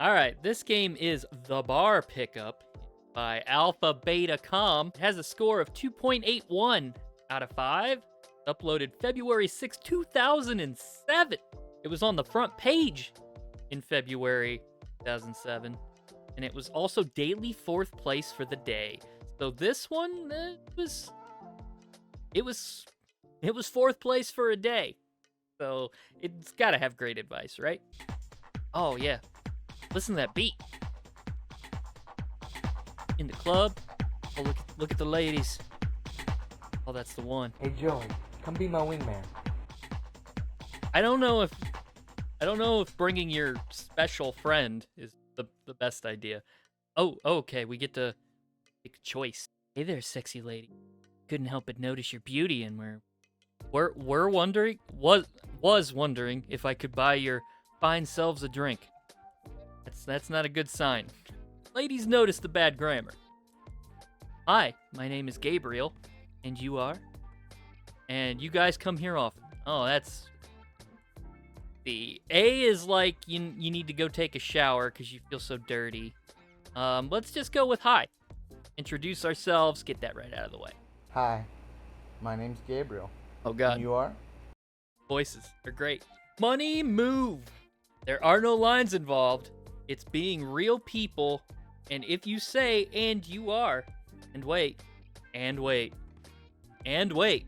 All right, this game is The Bar Pickup by Alpha Beta Com. It has a score of 2.81 out of 5. Uploaded February 6, 2007. It was on the front page in February 2007. And it was also daily 4th place for the day. So this one, it was 4th place for a day. So it's got to have great advice, right? Oh, yeah. Listen to that beat. In the club. Oh, look at the ladies. Oh, that's the one. Hey Joey, come be my wingman. I don't know if bringing your special friend is the best idea. Oh, okay, we get to make a choice. Hey there, sexy lady. Couldn't help but notice your beauty, and we're wondering was wondering if I could buy your fine selves a drink. That's not a good sign. Ladies notice the bad grammar. Hi, my name is Gabriel, and you are? And you guys come here often. Oh, that's... The A is like you need to go take a shower because you feel so dirty. Let's just go with hi. Introduce ourselves, get that right out of the way. Hi, my name's Gabriel. Oh, God. And you are? Voices are great. Money move. There are no lines involved. It's being real people. And if you say, and you are, and wait, and wait, and wait,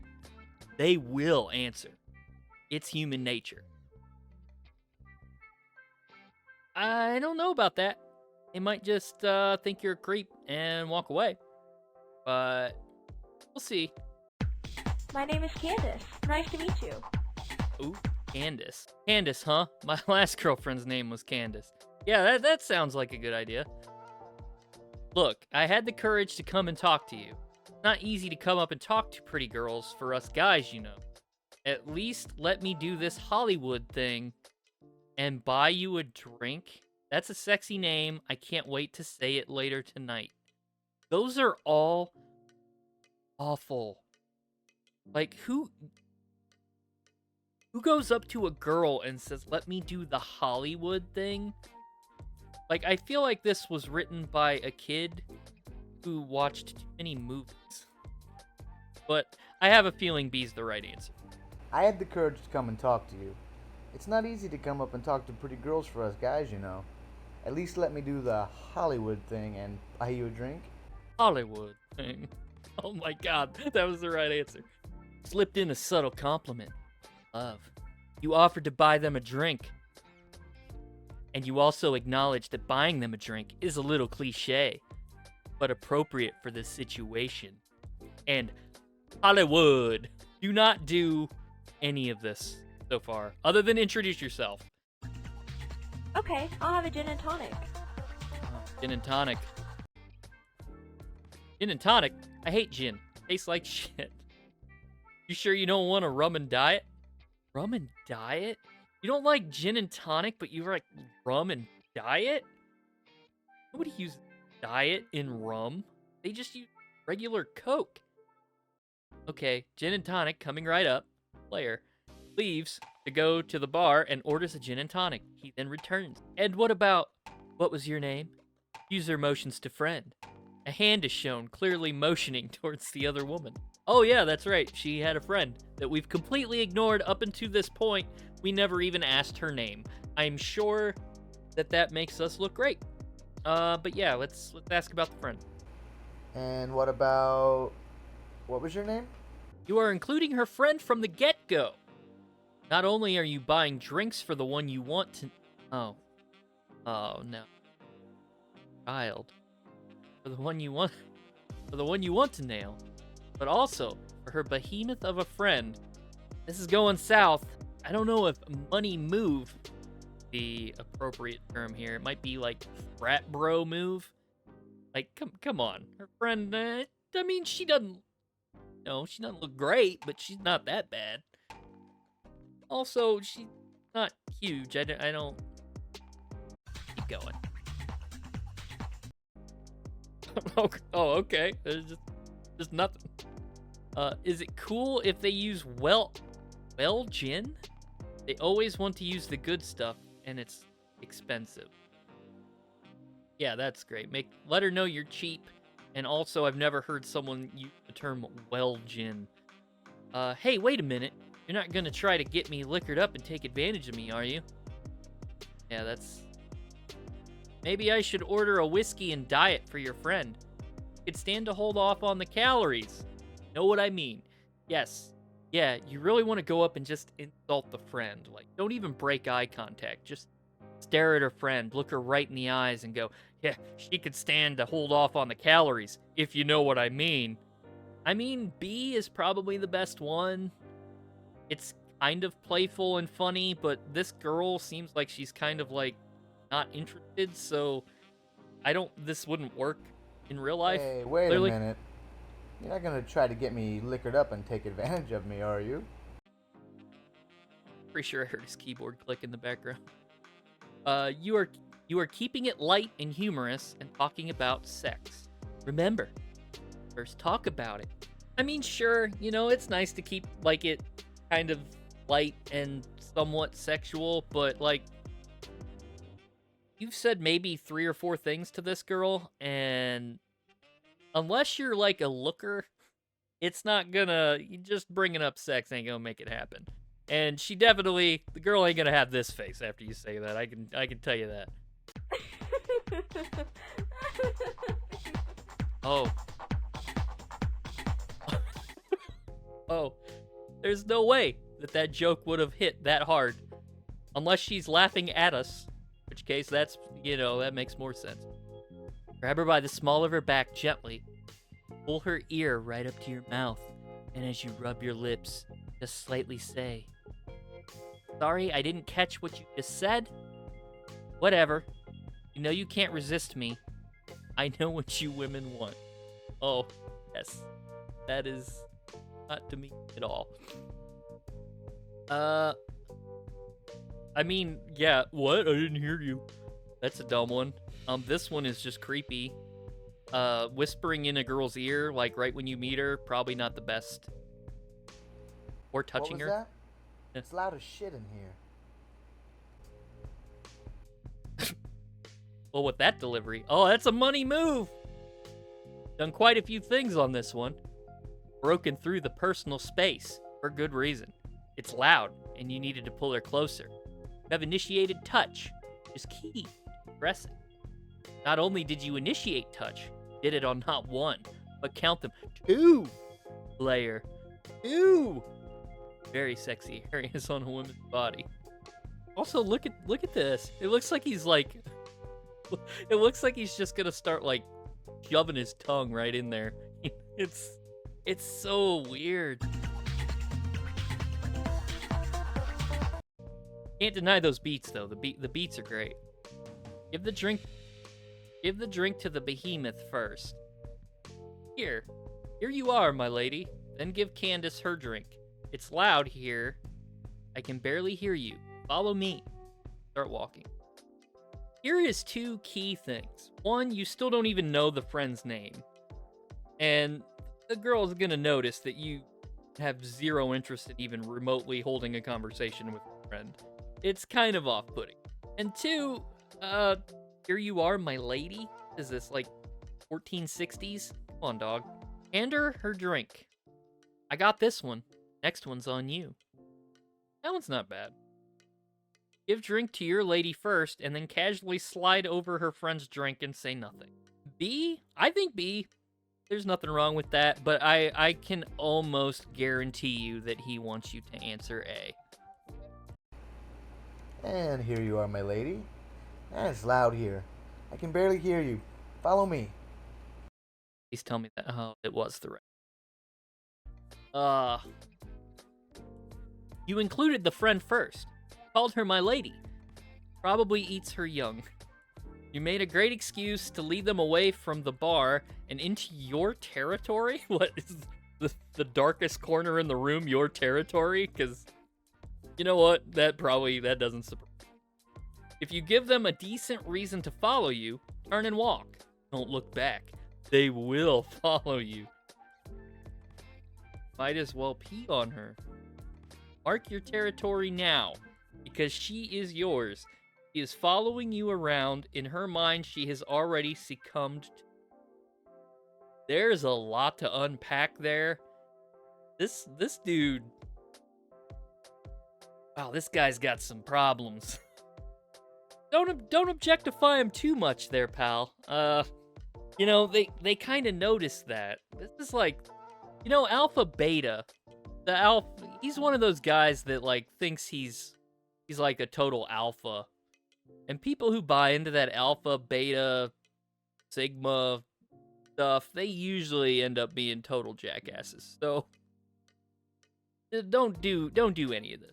they will answer. It's human nature. I don't know about that. They might just think you're a creep and walk away. But we'll see. My name is Candace. Nice to meet you. Ooh, Candace. Candace, huh? My last girlfriend's name was Candace. Yeah, that sounds like a good idea. Look, I had the courage to come and talk to you. It's not easy to come up and talk to pretty girls for us guys, you know. At least let me do this Hollywood thing and buy you a drink. That's a sexy name. I can't wait to say it later tonight. Those are all awful. Like, who goes up to a girl and says, let me do the Hollywood thing? Like, I feel like this was written by a kid who watched too many movies. But I have a feeling B's the right answer. I had the courage to come and talk to you. It's not easy to come up and talk to pretty girls for us guys, you know. At least let me do the Hollywood thing and buy you a drink. Hollywood thing. Oh my God, that was the right answer. Slipped in a subtle compliment. Love. You offered to buy them a drink. And you also acknowledged that buying them a drink is a little cliche, but appropriate for this situation. And Hollywood. Do not do any of this so far, other than introduce yourself. Okay, I'll have a gin and tonic. Gin and tonic. Gin and tonic? I hate gin. Tastes like shit. You sure you don't want a rum and diet? Rum and diet? You don't like gin and tonic, but you like rum and diet? Nobody uses diet in rum. They just use regular Coke. Okay, gin and tonic coming right up. Player leaves to go to the bar and orders a gin and tonic. He then returns. And what was your name? User motions to friend. A hand is shown, clearly motioning towards the other woman. Oh yeah, that's right. She had a friend that we've completely ignored up until this point. We never even asked her name. I'm sure that makes us look great. But yeah, let's ask about the friend. And what was your name? You are including her friend from the get-go. Not only are you buying drinks for the one you want to... Oh no. Child. For the one you want to nail. But also, for her behemoth of a friend. This is going south. I don't know if money move the appropriate term here. It might be like frat bro move. Like, come on. Her friend, I mean, she doesn't look great, but she's not that bad. Also, she's not huge. I don't... Keep going. Oh, okay. There's just nothing. Is it cool if they use well gin? They always want to use the good stuff, and it's expensive. Yeah, that's great. Let her know you're cheap. And also, I've never heard someone use the term well gin. Hey, wait a minute. You're not gonna try to get me liquored up and take advantage of me, are you? Yeah, that's... Maybe I should order a whiskey and diet for your friend. Could stand to hold off on the calories. Know what I mean? Yes. Yeah, you really want to go up and just insult the friend. Like, don't even break eye contact. Just stare at her friend, look her right in the eyes, and go, yeah, she could stand to hold off on the calories, if you know what I mean. I mean, B is probably the best one. It's kind of playful and funny, but this girl seems like she's kind of, like, not interested, so this wouldn't work in real life. Hey, wait Clearly. a minute. You're not gonna try to get me liquored up and take advantage of me, are you? Pretty sure I heard his keyboard click in the background. You are keeping it light and humorous and talking about sex. Remember, first talk about it. I mean, sure, it's nice to keep like it kind of light and somewhat sexual, but like you've said maybe 3 or 4 things to this girl, and unless you're like a looker, it's not gonna, just bringing up sex ain't gonna make it happen. And the girl ain't gonna have this face after you say that. I can tell you that. Oh. Oh. There's no way that joke would have hit that hard. Unless she's laughing at us. In which case, that makes more sense. Grab her by the small of her back gently. Pull her ear right up to your mouth. And as you rub your lips, just slightly say, sorry, I didn't catch what you just said. Whatever. You know you can't resist me. I know what you women want. Oh, yes. That is not to me at all. I mean, yeah, what? I didn't hear you. That's a dumb one. This one is just creepy. Whispering in a girl's ear, like right when you meet her, probably not the best. Or touching What was her. that? It's loud as shit in here. Well, with that delivery, oh, that's a money move. Done quite a few things on this one. Broken through the personal space for good reason. It's loud, and you needed to pull her closer. You have initiated touch. Just keep pressing. Not only did you initiate touch, you did it on not 1, but count them 2 layer. 2 very sexy areas on a woman's body. Also, look at this. It looks like he's just gonna start like shoving his tongue right in there. It's so weird. Can't deny those beats though. The beats are great. Give the drink to the behemoth first. Here you are, my lady. Then give Candace her drink. It's loud here. I can barely hear you. Follow me. Start walking. Here is 2 key things. 1, you still don't even know the friend's name. And the girl is going to notice that you have 0 interest in even remotely holding a conversation with a friend. It's kind of off-putting. And 2, here you are, my lady. Is this like 1460s? Come on, dog. Hand her drink. I got this one. Next one's on you. That one's not bad. Give drink to your lady first, and then casually slide over her friend's drink and say nothing. B? I think B. There's nothing wrong with that, but I can almost guarantee you that he wants you to answer A. And here you are, my lady. It's loud here. I can barely hear you. Follow me. Please tell me that. Oh, it was the right. You included the friend first. Called her my lady. Probably eats her young. You made a great excuse to lead them away from the bar and into your territory? What is the darkest corner in the room your territory? Because, you know what? That doesn't surprise me. If you give them a decent reason to follow you, turn and walk. Don't look back. They will follow you. Might as well pee on her. Mark your territory now, because she is yours. She is following you around. In her mind, she has already succumbed. There's a lot to unpack there. This dude. Wow, this guy's got some problems. Don't objectify him too much there, pal. You know, they kind of noticed that. This is like, you know, alpha beta. The alpha, he's one of those guys that like thinks he's like a total alpha. And people who buy into that alpha, beta, sigma stuff, they usually end up being total jackasses. So don't do any of this.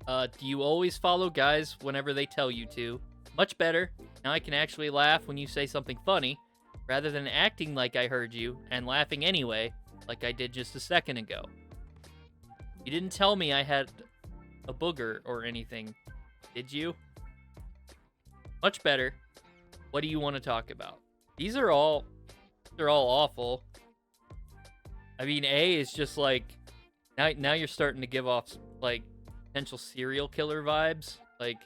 Do you always follow guys whenever they tell you to? Much better. Now I can actually laugh when you say something funny, rather than acting like I heard you and laughing anyway, like I did just a second ago. You didn't tell me I had a booger or anything, did you? Much better. What do you want to talk about? They're all awful. I mean, A is just like, now you're starting to give off like potential serial killer vibes. Like,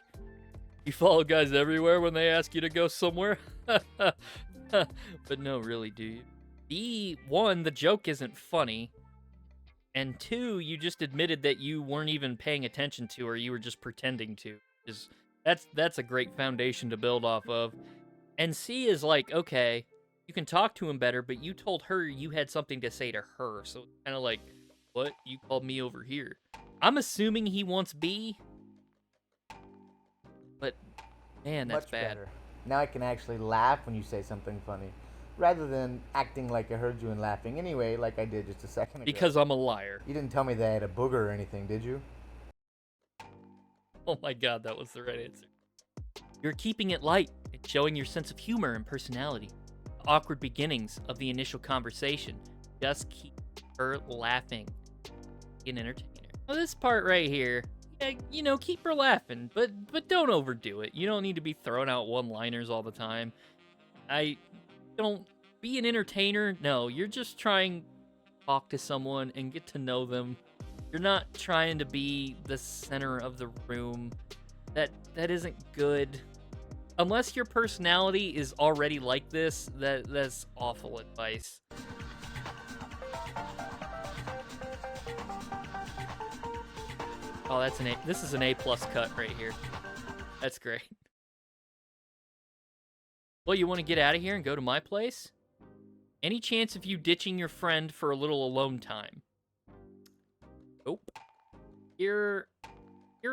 you follow guys everywhere when they ask you to go somewhere. But no, really, do you? B, one, the joke isn't funny. And two, you just admitted that you weren't even paying attention to, or you were just pretending to. That's a great foundation to build off of. And C is like, okay, you can talk to him better, but you told her you had something to say to her. So it's kind of like, what? You called me over here. I'm assuming he wants B. But, man, that's Much bad. better. Now I can actually laugh when you say something funny, rather than acting like I heard you and laughing anyway, like I did just a second ago. Because I'm a liar. You didn't tell me that I had a booger or anything, did you? Oh my god, that was the right answer. You're keeping it light and showing your sense of humor and personality. The awkward beginnings of the initial conversation. Just keep her laughing. Be an entertainer. Well, this part right here, yeah, you know, keep her laughing, but don't overdo it. You don't need to be throwing out one-liners all the time. Don't be an entertainer. No, you're just trying to talk to someone and get to know them. You're not trying to be the center of the room. That isn't good. Unless your personality is already like this, that's awful advice. Oh, that's an A. This is an A+ cut right here. That's great. Well, you want to get out of here and go to my place? Any chance of you ditching your friend for a little alone time? Nope. Hear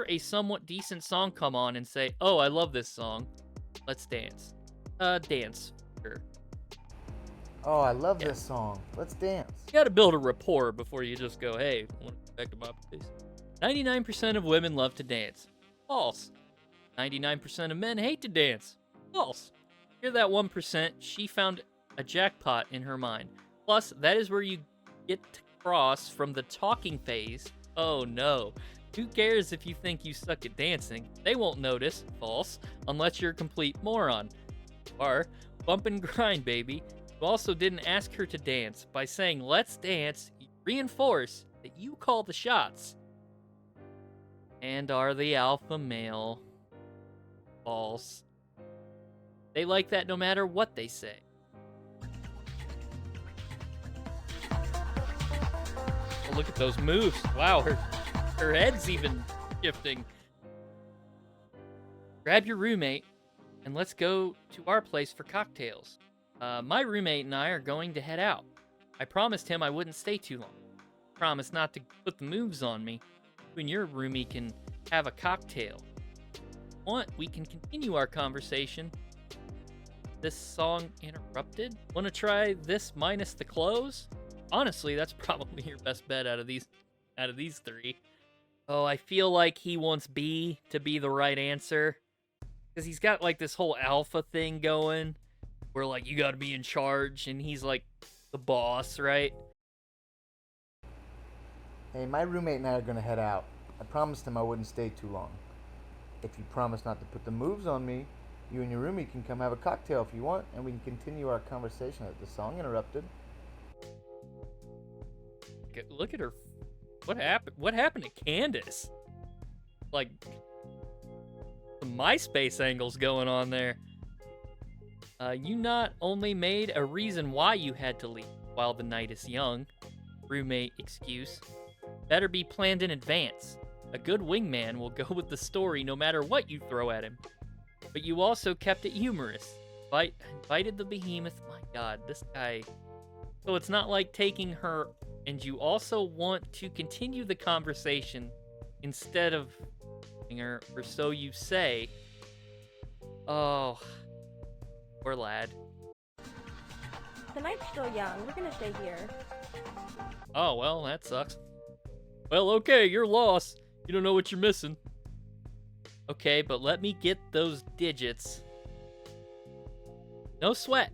a somewhat decent song come on and say, "Oh, I love this song. Let's dance." Dance. Sure. Oh, I love this song. Let's dance. You gotta build a rapport before you just go, "Hey, want to go back to my place?" 99% of women love to dance. False. 99% of men hate to dance. False. Hear that 1%, she found a jackpot in her mind. Plus, that is where you get to cross from the talking phase. Oh no. Who cares if you think you suck at dancing? They won't notice. False. Unless you're a complete moron. Or, bump and grind, baby. You also didn't ask her to dance. By saying, "Let's dance," you reinforce that you call the shots. And are the alpha male. False. They like that no matter what they say. Oh, look at those moves. Wow, her head's even shifting. Grab your roommate and let's go to our place for cocktails. My roommate and I are going to head out. I promised him I wouldn't stay too long. Promise not to put the moves on me. You and your roomie can have a cocktail. If you want, we can continue our conversation. This song interrupted? Want to try this minus the clothes? Honestly, that's probably your best bet out of these three. Oh, I feel like he wants B to be the right answer. Because he's got like this whole alpha thing going. Where like, you gotta be in charge, and he's like the boss, right? Hey, my roommate and I are gonna head out. I promised him I wouldn't stay too long. If you promise not to put the moves on me, you and your roomie can come have a cocktail if you want, and we can continue our conversation as the song interrupted. Look at her What happened? What happened to Candace? Like, some MySpace angles going on there. You not only made a reason why you had to leave while the night is young, roommate excuse, better be planned in advance. A good wingman will go with the story no matter what you throw at him. But you also kept it humorous. Invited the behemoth. My God, this guy. So it's not like taking her, and you also want to continue the conversation instead of her, or so you say. Oh, poor lad. The night's still young. We're gonna stay here. Oh, well, that sucks. Well, okay, you're lost. You don't know what you're missing. Okay, but let me get those digits. No sweat.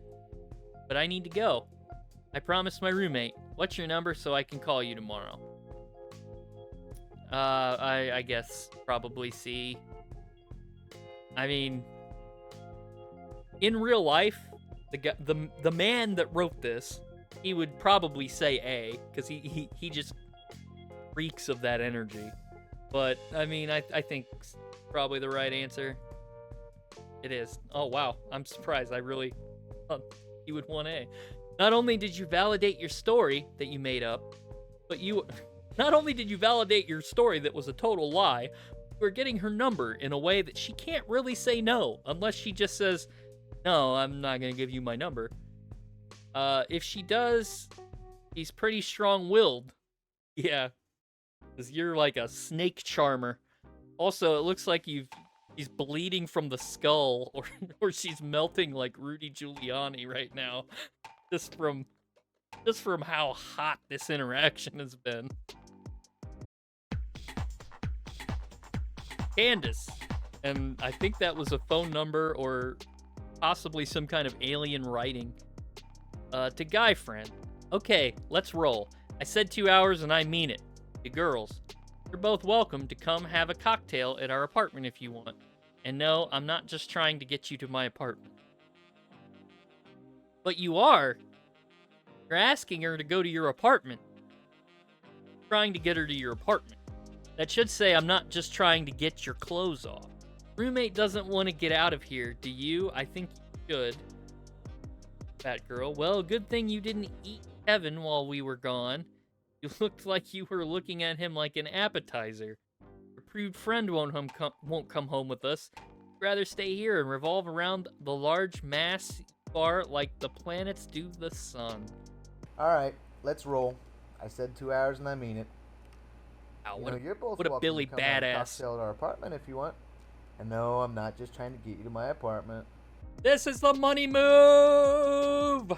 But I need to go. I promised my roommate. What's your number so I can call you tomorrow? I guess probably C. I mean, in real life, the man that wrote this, he would probably say A, because he just reeks of that energy. But I mean, I think it's probably the right answer. It is. Oh wow, I'm surprised. I really thought he would want A. Not only did you validate your story that you made up, but not only did you validate your story that was a total lie, we're getting her number in a way that she can't really say no, unless she just says, no, I'm not going to give you my number. If she does, she's pretty strong-willed. Yeah, because you're like a snake charmer. Also, it looks like she's bleeding from the skull, or she's melting like Rudy Giuliani right now. Just from how hot this interaction has been. Candace. And I think that was a phone number or possibly some kind of alien writing. To guy friend. Okay, let's roll. I said 2 hours and I mean it. To girls. You're both welcome to come have a cocktail at our apartment if you want. And no, I'm not just trying to get you to my apartment. But you are. You're asking her to go to your apartment. Trying to get her to your apartment. That should say I'm not just trying to get your clothes off. Roommate doesn't want to get out of here, do you? I think you should. Fat girl. Well, good thing you didn't eat Kevin while we were gone. You looked like you were looking at him like an appetizer. Your prude friend won't come home with us. You'd rather stay here and revolve around the large mass bar like the planets do the sun. Alright, let's roll. I said 2 hours and I mean it. Ow, You're both what a welcome Billy to come have a badass. cocktail at our apartment if you want. And no, I'm not just trying to get you to my apartment. This is the money move!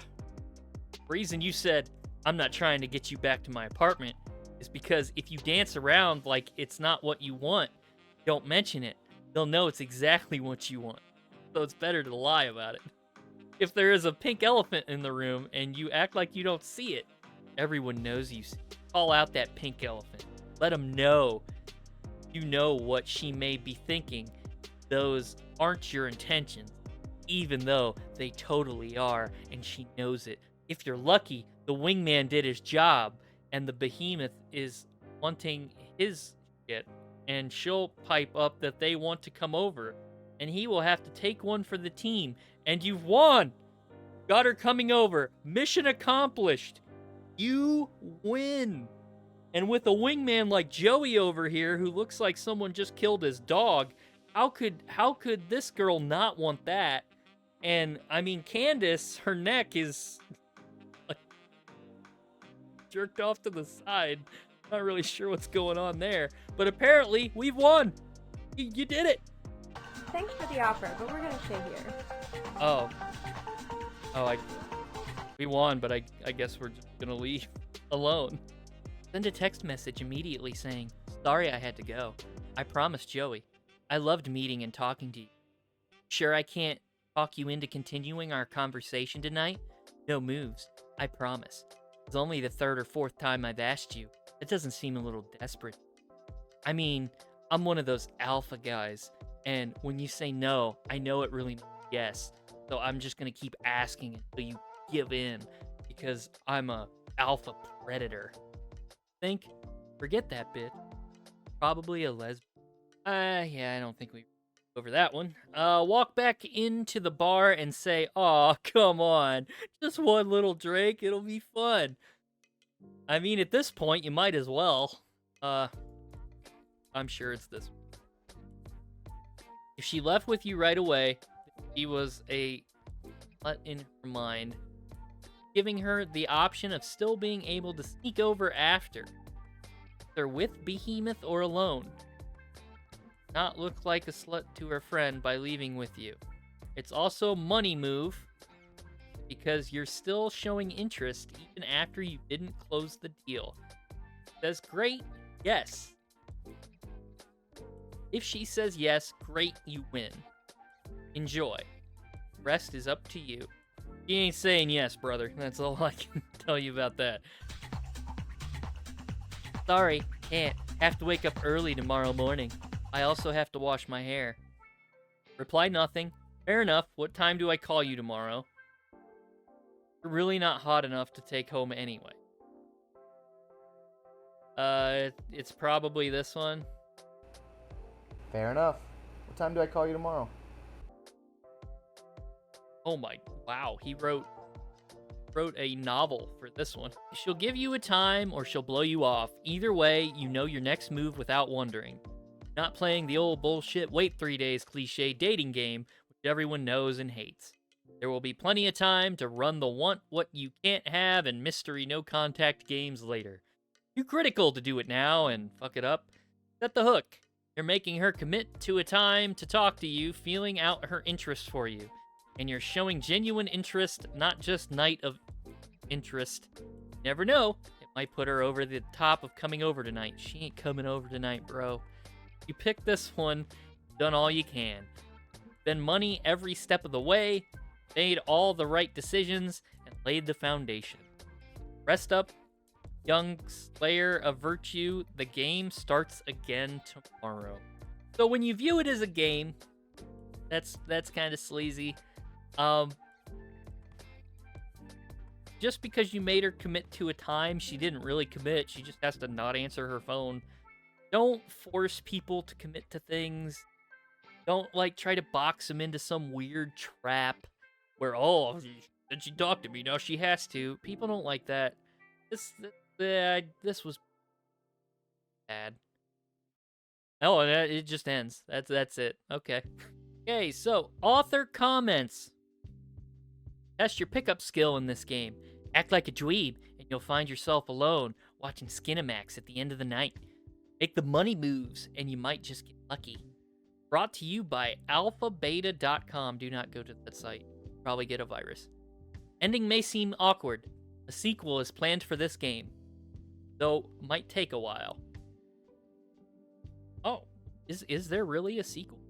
Reason you said, I'm not trying to get you back to my apartment, is because if you dance around like it's not what you want, don't mention it. They'll know it's exactly what you want. So it's better to lie about it. If there is a pink elephant in the room and you act like you don't see it, everyone knows you see it. Call out that pink elephant. Let them know. You know what she may be thinking. Those aren't your intentions, even though they totally are, and she knows it. If you're lucky, the wingman did his job, and the behemoth is wanting his shit, and she'll pipe up that they want to come over, and he will have to take one for the team, and you've won! Got her coming over. Mission accomplished. You win. And with a wingman like Joey over here, who looks like someone just killed his dog, how could this girl not want that? And I mean, Candace, her neck is like jerked off to the side. Not really sure what's going on there, but apparently we've won. You did it. Thanks for the offer, but we're gonna stay here. Oh, we won, but I guess we're just gonna leave alone. Send a text message immediately saying, sorry I had to go. I promised Joey. I loved meeting and talking to you. Sure I can't talk you into continuing our conversation tonight? No moves. I promise. It's only the third or fourth time I've asked you. It doesn't seem a little desperate. I mean, I'm one of those alpha guys, and when you say no, I know it really means yes. So I'm just gonna keep asking until you give in, because I'm a alpha predator. Think Forget that bitch. Probably a lesbian. Yeah, I don't think we over that one. Walk back into the bar and say, "Aw, come on. Just one little drink. It'll be fun." I mean, at this point, you might as well. I'm sure it's this one. If she left with you right away, she was a slut in her mind, giving her the option of still being able to sneak over after. Either with Behemoth or alone. Not look like a slut to her friend by leaving with you. It's also money move because you're still showing interest even after you didn't close the deal. Says great, yes. If she says yes, great, you win. Enjoy. Rest is up to you. She ain't saying yes, brother. That's all I can tell you about that. Sorry, can't. Have to wake up early tomorrow morning. I also have to wash my hair. Reply nothing. Fair enough. What time do I call you tomorrow? You're really not hot enough to take home anyway. It's probably this one. Fair enough. What time do I call you tomorrow? Oh my, wow. He wrote a novel for this one. She'll give you a time or she'll blow you off. Either way, you know your next move without wondering. Not playing the old bullshit wait 3 days cliche dating game, which everyone knows and hates. There will be plenty of time to run the want what you can't have and mystery no contact games later. Too critical to do it now and fuck it up. Set the hook. You're making her commit to a time to talk to you, feeling out her interest for you. And you're showing genuine interest, not just night of interest. Never know, it might put her over the top of coming over tonight. She ain't coming over tonight, bro. You pick this one, done all you can. Spend money every step of the way, made all the right decisions, and laid the foundation. Rest up, young slayer of virtue. The game starts again tomorrow. So when you view it as a game, that's kind of sleazy. Just because you made her commit to a time, she didn't really commit. She just has to not answer her phone. Don't force people to commit to things. Don't, try to box them into some weird trap where, did she talk to me? Now she has to. People don't like that. This was bad. Oh, and it just ends. That's it. Okay. Okay, so author comments. Test your pickup skill in this game. Act like a dweeb, and you'll find yourself alone watching Skinamax at the end of the night. Make the money moves, and you might just get lucky. Brought to you by alphabeta.com. Do not go to that site. Probably get a virus. Ending may seem awkward. A sequel is planned for this game, though might take a while. Oh, is there really a sequel?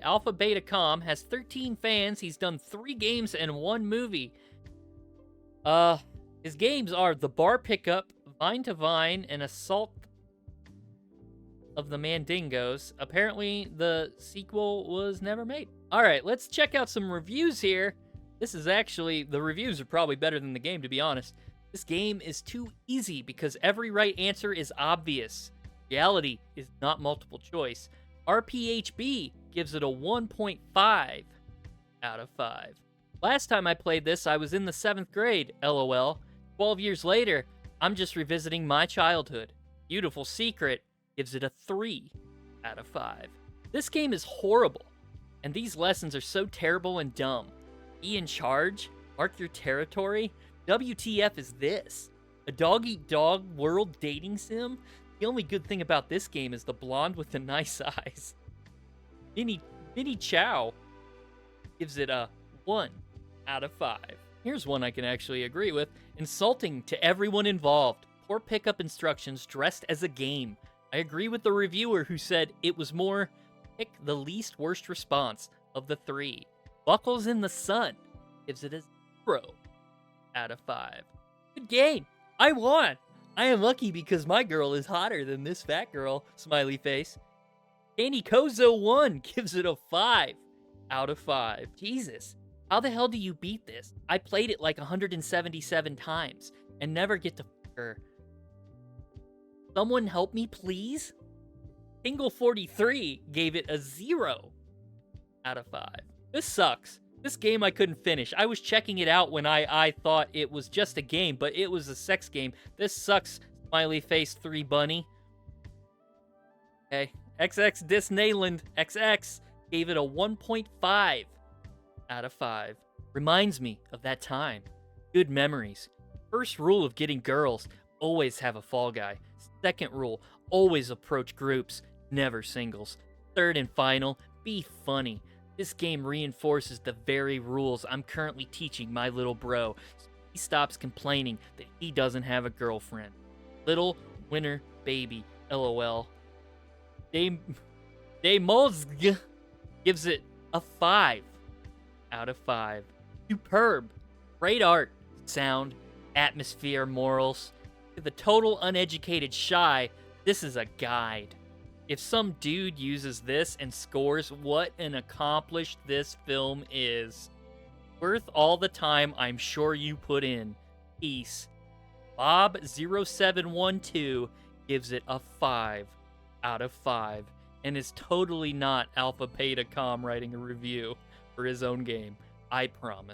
AlphaBeta.com has 13 fans. He's done 3 games and 1 movie. His games are The Bar Pickup, Vine to Vine, and Assault of the Mandingos. Apparently, the sequel was never made. All right, let's check out some reviews here. This is actually, the reviews are probably better than the game, to be honest. This game is too easy because every right answer is obvious. Reality is not multiple choice. RPHB gives it a 1.5 out of 5. Last time I played this, I was in the 7th grade, LOL. 12 years later, I'm just revisiting my childhood. Beautiful Secret gives it a 3 out of 5. This game is horrible, and these lessons are so terrible and dumb. Be in charge? Mark your territory? WTF is this? A dog-eat-dog world dating sim? The only good thing about this game is the blonde with the nice eyes. Minnie Chow gives it a 1 out of 5. Here's one I can actually agree with. Insulting to everyone involved. Poor pickup instructions dressed as a game. I agree with the reviewer who said it was more pick the least worst response of the 3. Buckles in the Sun gives it a 0 out of 5. Good game. I won. I am lucky because my girl is hotter than this fat girl, smiley face. Danny Kozo 1 gives it a 5 out of 5. Jesus, how the hell do you beat this? I played it like 177 times and never get to f*** her. Someone help me, please? Tingle43 gave it a 0 out of 5. This sucks. This game I couldn't finish. I was checking it out when I thought it was just a game, but it was a sex game. This sucks, smiley face 3 bunny. Okay. XX Disneyland XX gave it a 1.5 out of 5. Reminds me of that time. Good memories. First rule of getting girls, always have a fall guy. Second rule, always approach groups, never singles. Third and final, be funny. This game reinforces the very rules I'm currently teaching my little bro, so he stops complaining that he doesn't have a girlfriend. Little winner baby, lol. Demozg gives it a 5 out of 5. Superb. Great art, sound, atmosphere, morals. To the total uneducated shy, this is a guide. If some dude uses this and scores, what an accomplished this film is. Worth all the time I'm sure you put in. Peace. Bob0712 gives it a 5 out of 5 and is totally not Alpha Beta Com writing a review for his own game. I promise.